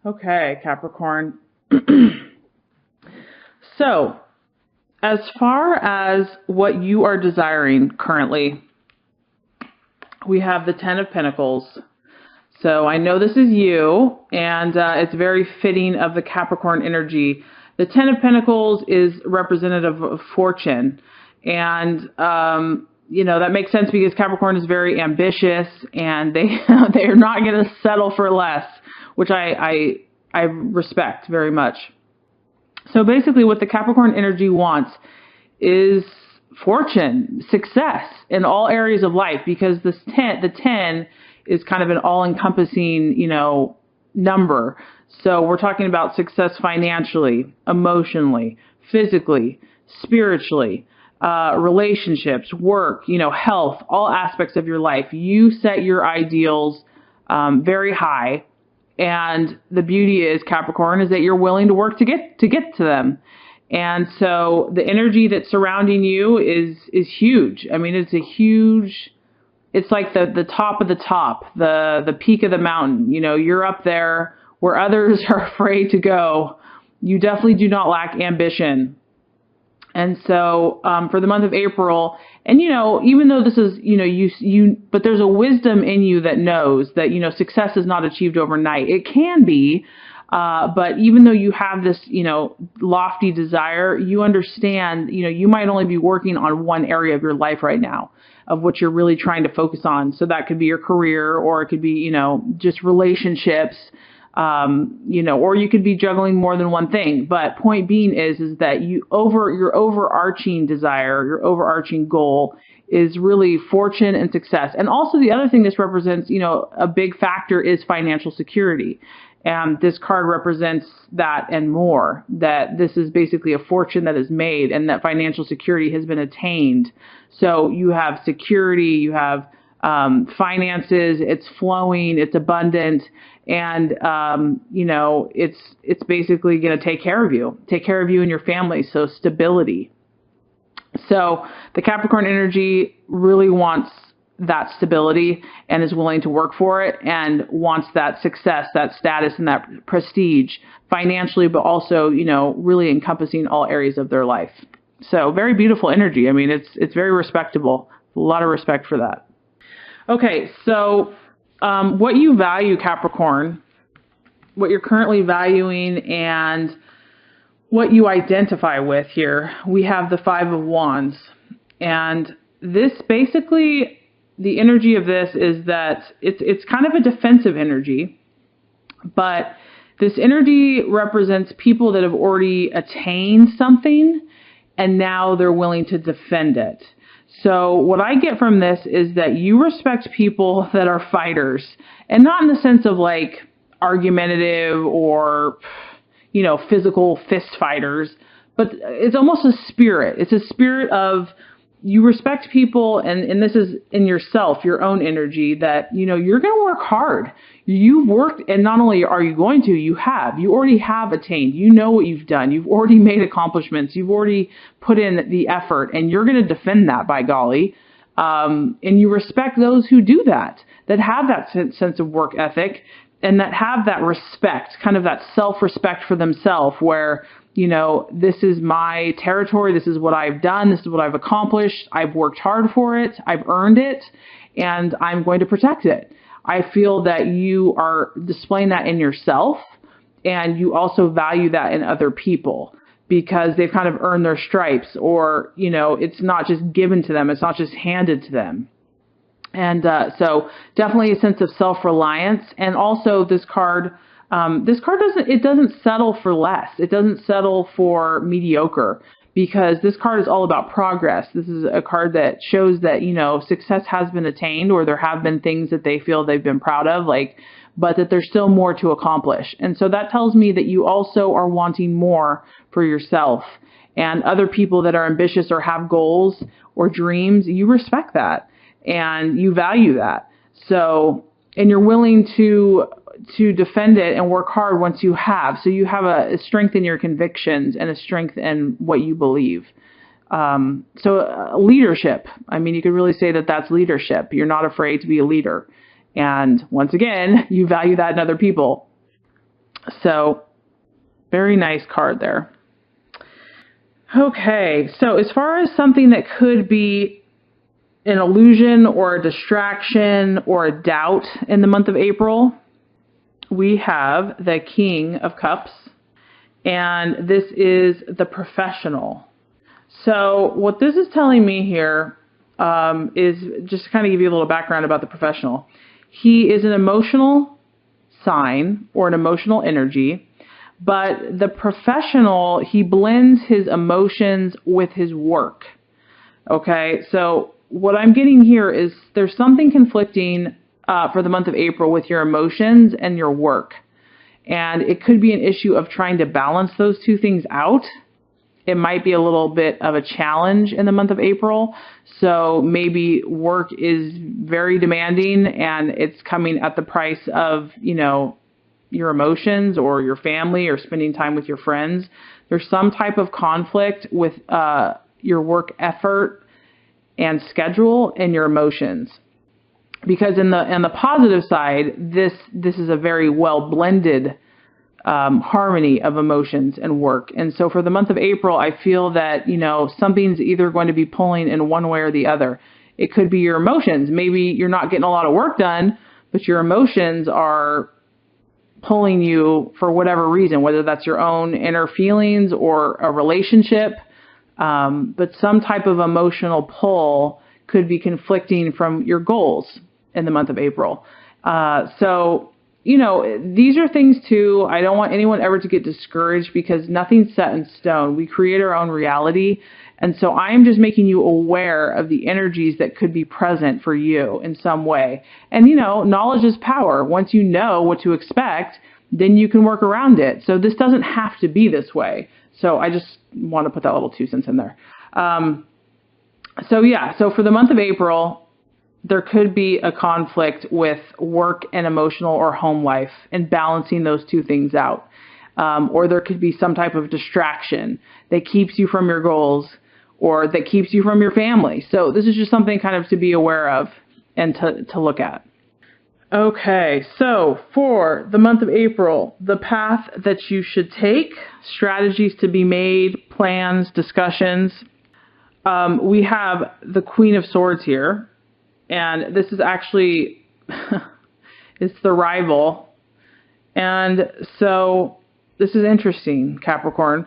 Okay, Capricorn. So, as far as what you are desiring currently, we have the Ten of Pentacles. So I know this is you, and it's very fitting of the Capricorn energy. The Ten of Pentacles is representative of fortune, and that makes sense because Capricorn is very ambitious, and they are not going to settle for less, which I respect very much. So basically, what the Capricorn energy wants is fortune, success in all areas of life, because the 10 is kind of an all-encompassing, number. So we're talking about success financially, emotionally, physically, spiritually, relationships, work, health, all aspects of your life. You set your ideals very high. And the beauty is, Capricorn, is that you're willing to work to get to them. And so the energy that's surrounding you is huge. I mean, it's like the top of the top, the peak of the mountain. You're up there where others are afraid to go. You definitely do not lack ambition. And so for the month of April, and even though this is, but there's a wisdom in you that knows that, success is not achieved overnight. It can be, but even though you have this, lofty desire, you understand, you might only be working on one area of your life right now, of what you're really trying to focus on. So that could be your career, or it could be, just relationships, or you could be juggling more than one thing. But point being is that your overarching desire, your overarching goal is really fortune and success. And also the other thing this represents, a big factor is financial security. And this card represents that and more, that this is basically a fortune that is made and that financial security has been attained. So you have security, you have finances, it's flowing, it's abundant, and it's basically going to take care of you and your family. So stability. So the Capricorn energy really wants that stability and is willing to work for it, and wants that success, that status, and that prestige financially, but also, really encompassing all areas of their life. So very beautiful energy. I mean, it's very respectable. A lot of respect for that. Okay, so what you value, Capricorn, what you're currently valuing, and what you identify with here, we have the Five of Wands. And this basically, the energy of this is that it's kind of a defensive energy, but this energy represents people that have already attained something and now they're willing to defend it. So what I get from this is that you respect people that are fighters, and not in the sense of like argumentative or, physical fist fighters, but it's almost a spirit. It's a spirit of, you respect people, and this is in yourself, your own energy, that, you're going to work hard. You've worked, and not only are you going to, you already have attained. You know what you've done. You've already made accomplishments. You've already put in the effort, and you're going to defend that, by golly. And you respect those who do that have that sense of work ethic, and that have that respect, kind of that self-respect for themselves, where, this is my territory, this is what I've done, this is what I've accomplished, I've worked hard for it, I've earned it, and I'm going to protect it. I feel that you are displaying that in yourself, and you also value that in other people, because they've kind of earned their stripes, or, it's not just given to them, it's not just handed to them. And so definitely a sense of self-reliance. And also this card doesn't settle for less. It doesn't settle for mediocre, because this card is all about progress. This is a card that shows that, success has been attained, or there have been things that they feel they've been proud of, but that there's still more to accomplish. And so that tells me that you also are wanting more for yourself, and other people that are ambitious or have goals or dreams. You respect that and you value that. So, and you're willing to defend it and work hard once you have. So you have a strength in your convictions and a strength in what you believe. Leadership. I mean, you could really say that that's leadership. You're not afraid to be a leader. And once again, you value that in other people. So very nice card there. Okay, so as far as something that could be an illusion or a distraction or a doubt in the month of April, we have the King of Cups, and this is the professional. So what this is telling me here is, just to kind of give you a little background about the professional. He is an emotional sign or an emotional energy, but the professional, he blends his emotions with his work. Okay, so what I'm getting here is there's something conflicting for the month of April with your emotions and your work. And it could be an issue of trying to balance those two things out. It might be a little bit of a challenge in the month of April. So maybe work is very demanding and it's coming at the price of, your emotions or your family or spending time with your friends. There's some type of conflict with your work effort and schedule and your emotions. Because in the positive side, this is a very well blended harmony of emotions and work. And so for the month of April, I feel that, something's either going to be pulling in one way or the other. It could be your emotions. Maybe you're not getting a lot of work done, but your emotions are pulling you for whatever reason, whether that's your own inner feelings or a relationship. But some type of emotional pull could be conflicting from your goals in the month of April. So, these are things too. I don't want anyone ever to get discouraged because nothing's set in stone. We create our own reality. And so I am just making you aware of the energies that could be present for you in some way. And, knowledge is power. Once you know what to expect, then you can work around it. So this doesn't have to be this way. So I just want to put that little 2 cents in there. So for the month of April, there could be a conflict with work and emotional or home life and balancing those two things out. Or there could be some type of distraction that keeps you from your goals or that keeps you from your family. So this is just something kind of to be aware of and to look at. Okay, so for the month of April, the path that you should take, strategies to be made, plans, discussions. We have the Queen of Swords here. And this is actually, it's the rival. And so this is interesting, Capricorn.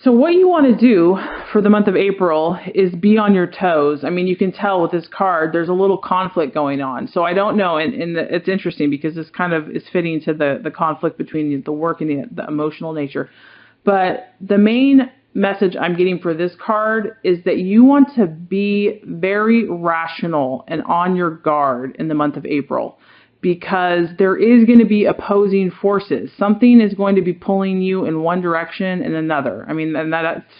So what you want to do for the month of April is be on your toes. I mean, you can tell with this card, there's a little conflict going on. So I don't know. And it's interesting because this kind of is fitting to the conflict between the work and the emotional nature. But the main message I'm getting for this card is that you want to be very rational and on your guard in the month of April because there is going to be opposing forces. Something is going to be pulling you in one direction and another. I mean, and that's,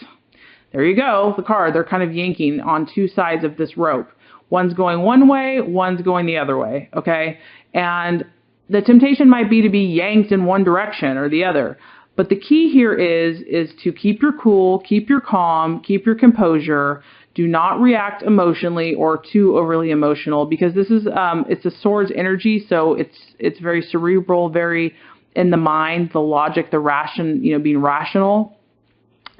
there you go, the card. They're kind of yanking on two sides of this rope. One's going one way, one's going the other way, okay? And the temptation might be to be yanked in one direction or the other. But the key here is to keep your cool, keep your calm, keep your composure. Do not react emotionally or too overly emotional because this is it's a sword's energy, so it's very cerebral, very in the mind, the logic, the ration, being rational.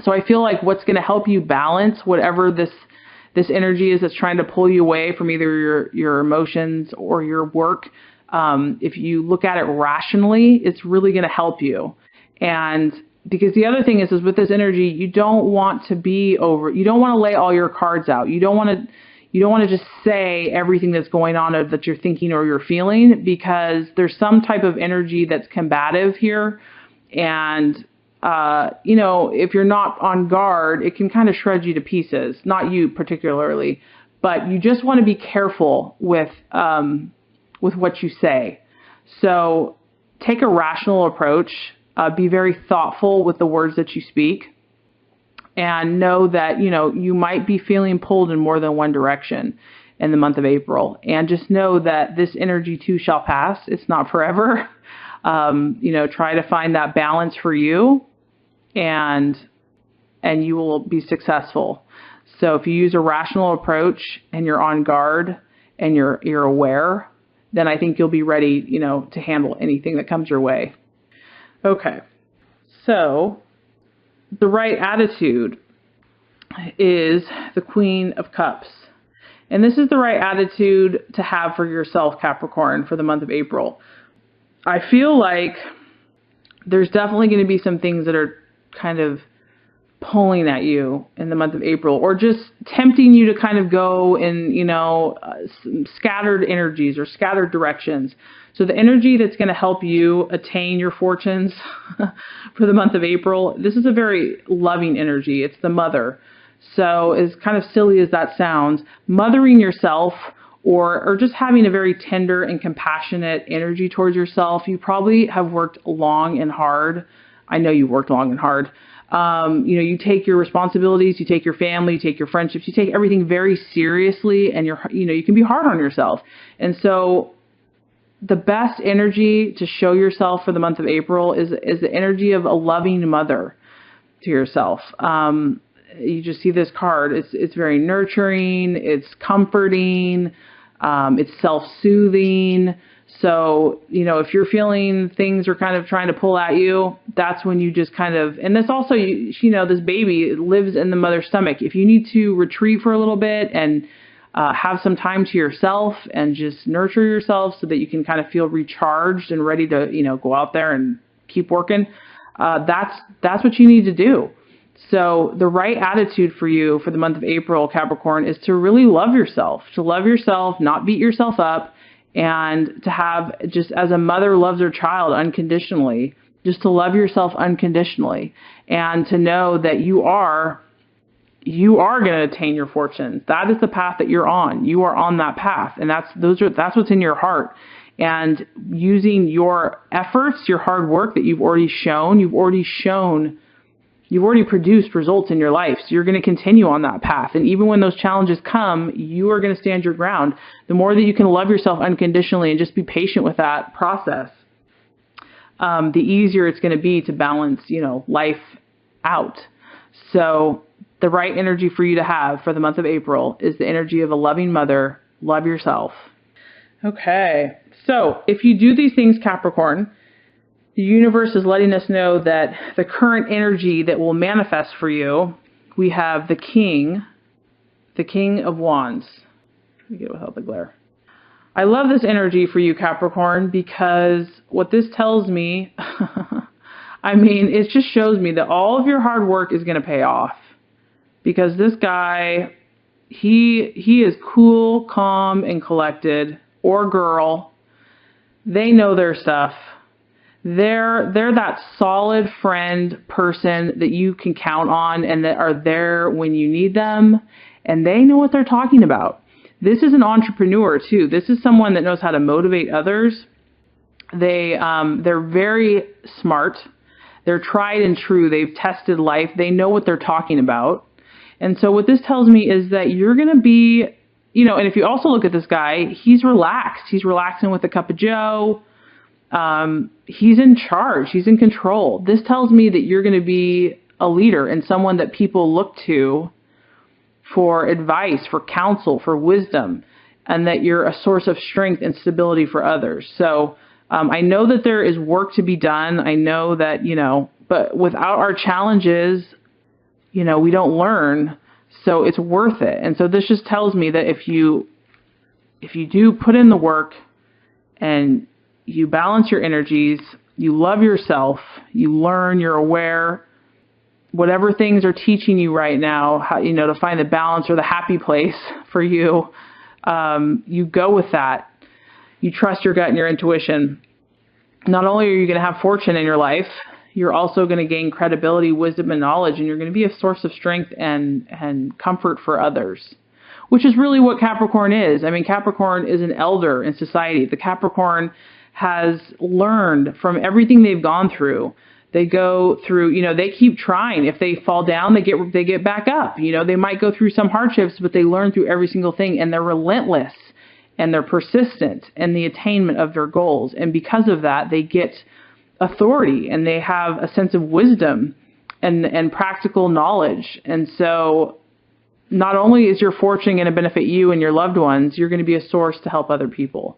So I feel like what's going to help you balance whatever this energy is that's trying to pull you away from either your emotions or your work. If you look at it rationally, it's really going to help you. And because the other thing is with this energy, you don't want to you don't want to lay all your cards out. You don't want to just say everything that's going on or that you're thinking or you're feeling because there's some type of energy that's combative here. And, if you're not on guard, it can kind of shred you to pieces, not you particularly, but you just want to be careful with what you say. So take a rational approach. Be very thoughtful with the words that you speak and know that, you might be feeling pulled in more than one direction in the month of April. And just know that this energy too shall pass. It's not forever. Try to find that balance for you and you will be successful. So if you use a rational approach and you're on guard and you're aware, then I think you'll be ready, to handle anything that comes your way. Okay. So the right attitude is the Queen of Cups. And this is the right attitude to have for yourself, Capricorn, for the month of April. I feel like there's definitely going to be some things that are kind of pulling at you in the month of April, or just tempting you to kind of go in, scattered energies or scattered directions. So the energy that's going to help you attain your fortunes for the month of April, this is a very loving energy. It's the mother. So as kind of silly as that sounds, mothering yourself or just having a very tender and compassionate energy towards yourself. You probably have worked long and hard. I know you worked long and hard. You take your responsibilities, you take your family, you take your friendships, you take everything very seriously, and you can be hard on yourself. And so the best energy to show yourself for the month of April is the energy of a loving mother to yourself. You just see this card. It's very nurturing. It's comforting. It's self-soothing. So, if you're feeling things are kind of trying to pull at you, that's when you just kind of, and this also, this baby lives in the mother's stomach. If you need to retreat for a little bit and have some time to yourself and just nurture yourself so that you can kind of feel recharged and ready to, go out there and keep working, that's what you need to do. So the right attitude for you for the month of April, Capricorn, is to really love yourself, not beat yourself up, and to have, just as a mother loves her child unconditionally, just to love yourself unconditionally, and to know that you are going to attain your fortunes. That is the path that you're on. You are on that path, and that's what's in your heart. And using your efforts, your hard work that you've already produced results in your life. So you're going to continue on that path. And even when those challenges come, you are going to stand your ground. The more that you can love yourself unconditionally and just be patient with that process, the easier it's going to be to balance, life out. So the right energy for you to have for the month of April is the energy of a loving mother. Love yourself. Okay. So if you do these things, Capricorn, the universe is letting us know that the current energy that will manifest for you, we have the King of Wands. Let me get it without the glare. I love this energy for you, Capricorn, because what this tells me, it just shows me that all of your hard work is going to pay off. Because this guy, he is cool, calm, and collected, or girl. They know their stuff. They're that solid friend person that you can count on and that are there when you need them, and they know what they're talking about. This is an entrepreneur too. This is someone that knows how to motivate others. They're very smart. They're tried and true. They've tested life. They know what they're talking about. And so what this tells me is that you're going to be, and if you also look at this guy, he's relaxed. He's relaxing with a cup of joe. He's in charge. He's in control. This tells me that you're going to be a leader and someone that people look to for advice, for counsel, for wisdom, and that you're a source of strength and stability for others. So I know that there is work to be done. I know that, but without our challenges, we don't learn. So it's worth it. And so this just tells me that if you do put in the work and you balance your energies, you love yourself, you learn, you're aware, whatever things are teaching you right now, how, to find the balance or the happy place for you, you go with that. You trust your gut and your intuition. Not only are you going to have fortune in your life, you're also going to gain credibility, wisdom, and knowledge, and you're going to be a source of strength and comfort for others, which is really what Capricorn is. Capricorn is an elder in society. The Capricorn has learned from everything they've gone through. They go through, they keep trying. If they fall down, they get back up. They might go through some hardships, but they learn through every single thing, and they're relentless and they're persistent in the attainment of their goals. And because of that, they get authority and they have a sense of wisdom and practical knowledge. And so not only is your fortune going to benefit you and your loved ones, you're going to be a source to help other people.